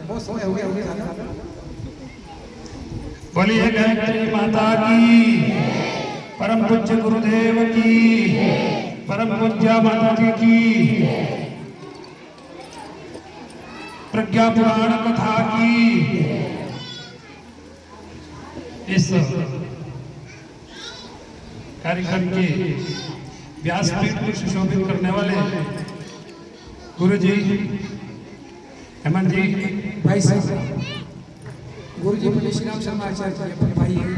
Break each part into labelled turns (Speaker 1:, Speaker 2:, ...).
Speaker 1: बहुत समय हो गया।
Speaker 2: बोलिए गायत्री माता की, परम पूज्य गुरुदेव की, परम पूज्य माता जी की, प्रज्ञा पुराण कथा की। इस कार्यक्रम के व्यासपीठ को सुशोभित करने वाले गुरु जी हेमंत जी,
Speaker 1: भाई साहब गुरु जी बोले श्री राम शर्मा आचार्य अपने भाई हैं।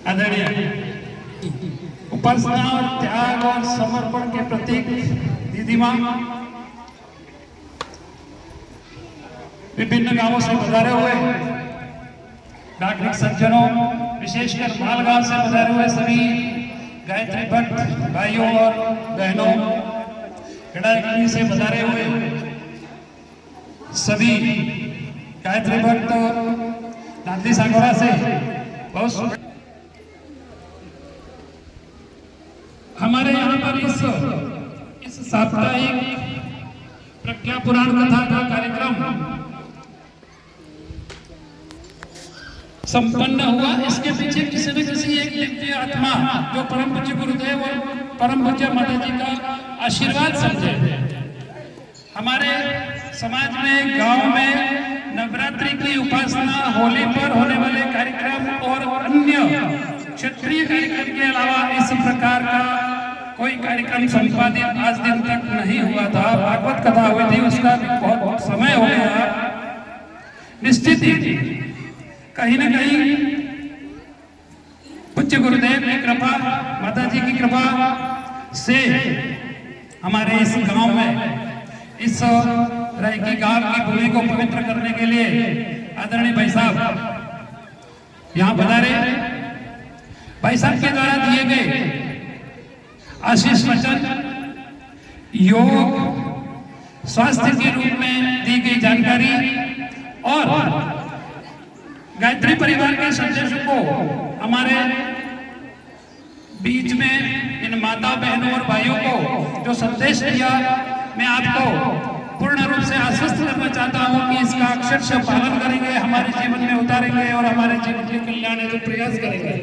Speaker 2: आदरणीय उपासना और त्याग और समर्पण के प्रतीक दीदी माँ विभिन्न गांवों से पधारे हुए नागरिक सज्जनों, विशेषकर मालगांव से पधारे हुए सभी गायत्री भक्त भाइयों और बहनों, कड़ाई से पधारे हुए सभी गायत्री भक्त नागरी सांगोड़ा से बहुत हमारे यहाँ पर इस साप्ताहिक प्रज्ञा पुराण कथा का कार्यक्रम संपन्न हुआ। इसके पीछे किसी न किसी एक दिव्य आत्मा जो परम पूज्य गुरुदेव और परम पूज्य माता जी का आशीर्वाद समझे। हमारे समाज में, गांव में नवरात्रि की उपासना, होली पर होने वाले कार्यक्रम और अन्य क्षेत्रीय कार्यक्रम के अलावा इस प्रकार का कोई कार्यक्रम संपादित आज दिन तक नहीं हुआ था। भागवत कथा हुई थी, उसका भी बहुत समय हो गया। निश्चित ही कहीं न कहीं पूज्य गुरुदेव की कृपा, माता जी की कृपा से हमारे इस गांव में, इस रायकी गांव की भूमि को पवित्र करने के लिए आदरणीय भाई साहब यहाँ पधारे। भाई साहब के द्वारा दिए गए आशीष वचन, योग, स्वास्थ्य के रूप में दी गई जानकारी और गायत्री परिवार के सदस्यों को हमारे बीच में इन माता बहनों और भाइयों को जो संदेश दिया, मैं आपको पूर्ण रूप से आश्वस्त करना चाहता हूं कि इसका अक्षरशः पालन करेंगे, हमारे जीवन में उतारेंगे और हमारे जीवन के कल्याण हेतु प्रयास करेंगे।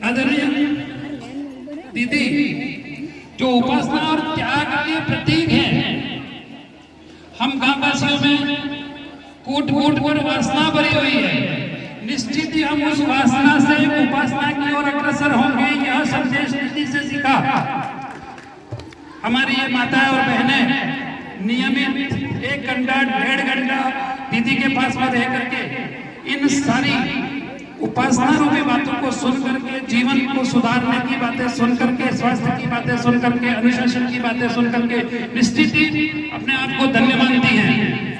Speaker 2: आदरणीय दीदी, जो उपासना और त्याग के प्रतीक हैं, हम गांववासियों में कूट कूट कर वासना भरी हुई है। निश्चित ही हम उस वासना से उपासना की ओर अग्रसर होंगे। यह संदेश दीदी से सीखा। हमारी ये माताएं और बहनें नियमित 1 घंटा 1.5 घंटा दीदी के पास में रह करके इन सारी उपासना रूपी बातों को सुन करके, जीवन को सुधारने की बातें सुन करके, स्वास्थ्य की बातें सुन करके, अनुशासन की बातें सुन करके निश्चित ही अपने आप को धन्य मानती हैं।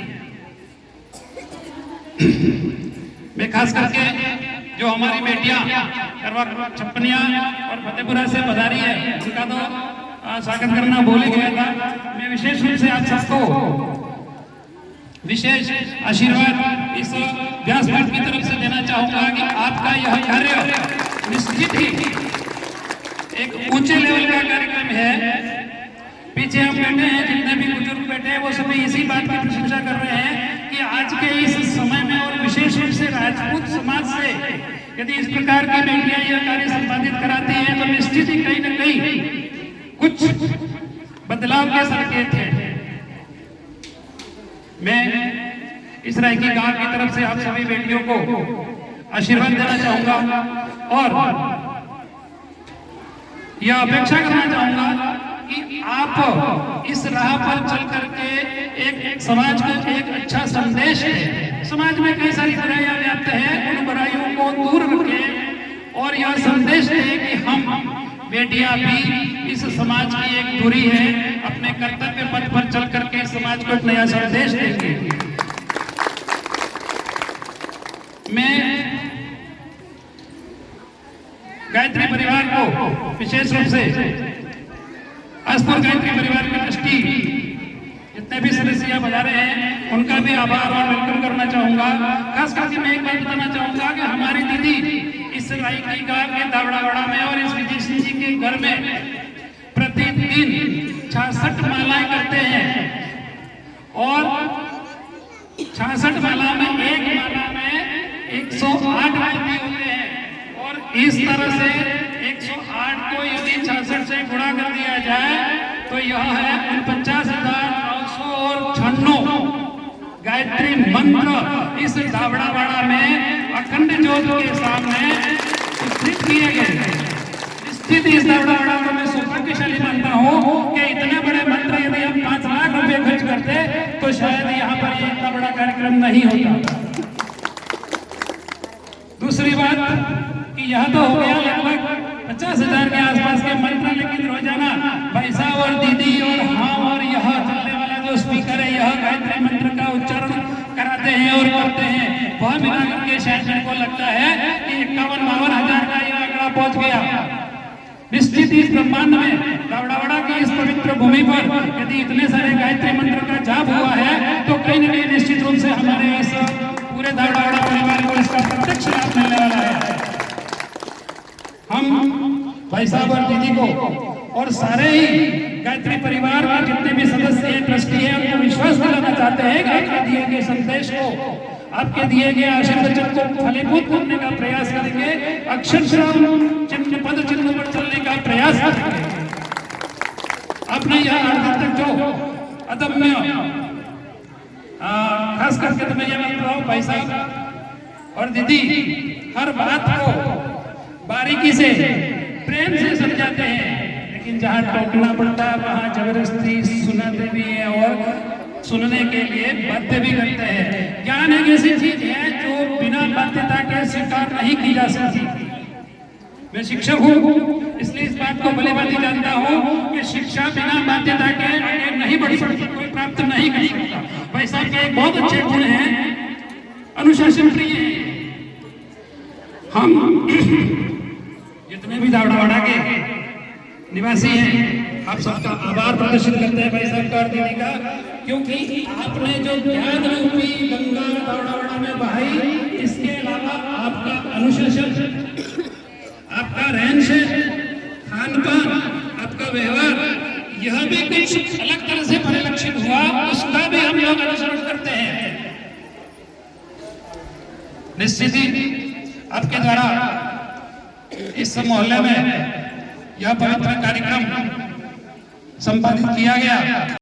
Speaker 2: मैं खास करके जो हमारी बेटियां करवा छप्पनिया और फतेहपुरा से पधारी है, उनका तो स्वागत करना भूल ही गया था। मैं विशेष रूप से आप सबको विशेष आशीर्वाद इस व्यासपीठ की तरफ से देना चाहूंगा कि आपका यह कार्य निश्चित ही एक ऊंचे लेवल का कार्यक्रम है। पीछे हम बैठे हैं, जितने भी बुजुर्ग बैठे हैं, वो सभी इसी बात की प्रशंसा कर रहे हैं कि आज के इस समय में और विशेष रूप से राजपूत समाज से यदि इस प्रकार की बेटियां यह कार्य संपादित कराती हैं तो निश्चित ही कहीं न कहीं कुछ बदलाव के संकेत हैं। मैं इस रायकी गांव की तरफ से आप सभी बेटियों को आशीर्वाद देना चाहूंगा और यह अपेक्षा करना चाहूंगा कि आप इस राह पर चल करके एक समाज को एक अच्छा संदेश दें। समाज में कई सारी बुराइयां व्याप्त हैं, उन बुराइयों को दूर रखें और यह संदेश दें कि हम बेटियां भी इस समाज की एक धुरी है, अपने कर्तव्य पथ पर चल करके समाज को एक नया संदेश देंगे। मैं गायत्री परिवार को विशेष रूप से अस्पुर गायत्री परिवार के ट्रस्टी जितने भी सदस्य बजा रहे हैं उनका भी आभार और वेलकम करना चाहूंगा। खास करके मैं एक बात बताना चाहूंगा कि हमारी दीदी इस रायकी गांव के दावड़ावाड़ा में और इस विजय सिंह जी के घर में प्रतिदिन 66 इस तरह से 108 को यदि 66 से गुणा कर दिया जाए तो यह है 49,996 गायत्री मंत्र इस धावड़ावाड़ा में अखंड ज्योत के सामने स्थित किए गए। निश्चित इस धावड़ावाड़ा को मैं सौभाग्यशाली मानता हूँ कि इतने बड़े मंत्र यदि हम 5 लाख रुपए खर्च करते तो शायद यहाँ पर ये इतना बड़ा कार्यक्रम नहीं होता। दूसरी बात कि यह तो हो गया लगभग 50,000 के आसपास के मंत्र, लेकिन रोजाना भाई साहब और दीदी और हम और यह चलने वाला जो स्पीकर है यह गायत्री मंत्र का उच्चारण कराते हैं और करते हैं। वह मिलाकर के शायद मेरे को लगता है कि 51-52 हजार का यह आंकड़ा पहुंच गया। निश्चित इस ब्रह्मांड में धावड़ावाड़ा की इस पवित्र भूमि पर यदि इतने सारे गायत्री मंत्र का जाप हुआ है तो कहीं न कहीं निश्चित रूप से हमारे इस पूरे धावड़ावाड़ा परिवार को इसका प्रत्यक्ष लाभ मिलने वाला है। हम भाई साहब और दीदी को और सारे ही गायत्री परिवार के जितने भी सदस्य हैं, ट्रस्टी हैं, उनको विश्वास दिलाना चाहते हैं कि आपके दिए गए संदेश को, आपके दिए गए आशीर्वचन को फलीभूत करने का प्रयास करेंगे, अक्षरशः चिन्ह पद चिन्ह पर चलने का प्रयास करेंगे। आपने यह आज तक जो अदम्य खास करके तो मैं ये मानता हूँ भाई साहब और दीदी हर बात को बारीकी से प्रेम से समझाते हैं, लेकिन जहाँ टोकना पड़ता है वहाँ जबरदस्ती सुनाते भी हैं और सुनने के लिए बातें भी करते हैं। ज्ञान एक ऐसी चीज है जो बिना बाध्यता के स्वीकार नहीं की जा सकती। मैं शिक्षक हूँ इसलिए इस बात को भली भांति जानता हूँ कि शिक्षा बिना बाध्यता के आगे नहीं बढ़ सकती, कोई प्राप्त नहीं कर सकता। भाई साहब के एक बहुत अच्छे गुण हैं, अनुशासन प्रिय हैं। हम जितने भी धावड़ावाड़ा के निवासी हैं आप सबका आभार प्रदर्शित करते हैं भाई साहब का और दीदी का, क्योंकि आपने जो ज्ञान रूपी गंगा धावड़ावाड़ा में बहाई, इसके अलावा आपका अनुशासन, आपका रहन सहन, खान पान, आपका व्यवहार, यह भी कुछ अलग तरह से परिलक्षित हुआ, उसका भी हम लोग अनुसरण करते हैं। निश्चित ही आपके द्वारा इस मोहल्ले में यह पवित्र कार्यक्रम संपादित किया गया।